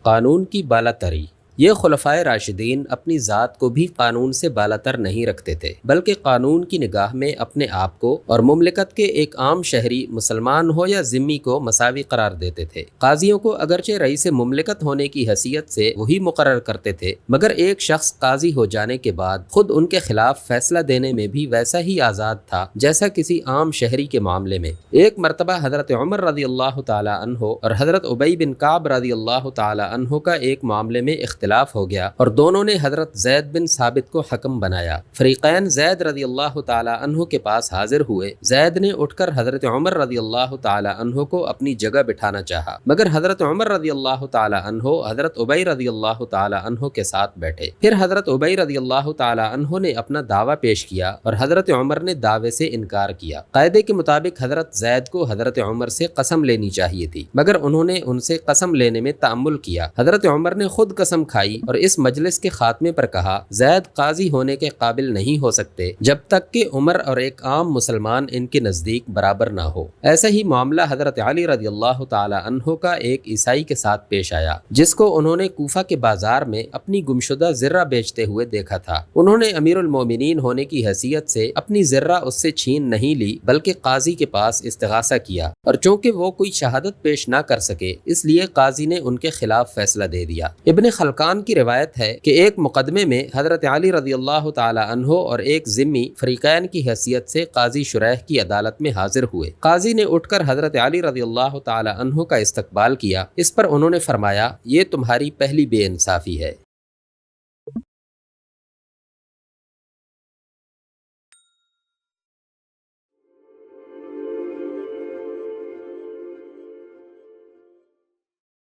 قانون کی بالا تری۔ یہ خلفائے راشدین اپنی ذات کو بھی قانون سے بالاتر نہیں رکھتے تھے، بلکہ قانون کی نگاہ میں اپنے آپ کو اور مملکت کے ایک عام شہری مسلمان ہو یا ذمی کو مساوی قرار دیتے تھے۔ قاضیوں کو اگرچہ رئیس مملکت ہونے کی حیثیت سے وہی مقرر کرتے تھے، مگر ایک شخص قاضی ہو جانے کے بعد خود ان کے خلاف فیصلہ دینے میں بھی ویسا ہی آزاد تھا جیسا کسی عام شہری کے معاملے میں۔ ایک مرتبہ حضرت عمر رضی اللہ تعالی عنہ اور حضرت ابی بن کعب رضی اللہ تعالی عنہ کا ایک معاملے میں اختلاف ہو گیا اور دونوں نے حضرت زید بن ثابت کو حکم بنایا۔ فریقین زید رضی اللہ تعالی عنہ کے پاس حاضر ہوئے۔ زید نے اٹھ کر حضرت عمر رضی اللہ تعالی عنہ کو اپنی جگہ بٹھانا چاہا، مگر حضرت عمر رضی اللہ تعالی عنہ حضرت ابی رضی اللہ تعالی عنہ کے ساتھ بیٹھے۔ پھر حضرت ابی رضی اللہ تعالی عنہ نے اپنا دعویٰ پیش کیا اور حضرت عمر نے دعوے سے انکار کیا۔ قاعدے کے مطابق حضرت زید کو حضرت عمر سے قسم لینی چاہیے تھی، مگر انہوں نے ان سے قسم لینے میں تأمل کیا۔ حضرت عمر نے خود قسم کھائی اور اس مجلس کے خاتمے پر کہا، زید قاضی ہونے کے قابل نہیں ہو سکتے جب تک کہ عمر اور ایک عام مسلمان ان کے نزدیک برابر نہ ہو۔ ایسا ہی معاملہ حضرت علی رضی اللہ تعالی عنہ کا ایک عیسائی کے ساتھ پیش آیا، جس کو انہوں نے کوفہ کے بازار میں اپنی گمشدہ زرہ بیچتے ہوئے دیکھا تھا۔ انہوں نے امیر المومنین ہونے کی حیثیت سے اپنی زرہ اس سے چھین نہیں لی، بلکہ قاضی کے پاس استغاثہ کیا، اور چونکہ وہ کوئی شہادت پیش نہ کر سکے اس لیے قاضی نے ان کے خلاف فیصلہ دے دیا۔ ابن خلقان کی روایت ہے کہ ایک مقدمے میں حضرت علی رضی اللہ تعالی عنہ اور ایک ذمی فریقین کی حیثیت سے قاضی شریح کی عدالت میں حاضر ہوئے۔ قاضی نے اٹھ کر حضرت علی رضی اللہ تعالی عنہ کا استقبال کیا۔ اس پر انہوں نے فرمایا، یہ تمہاری پہلی بے انصافی ہے۔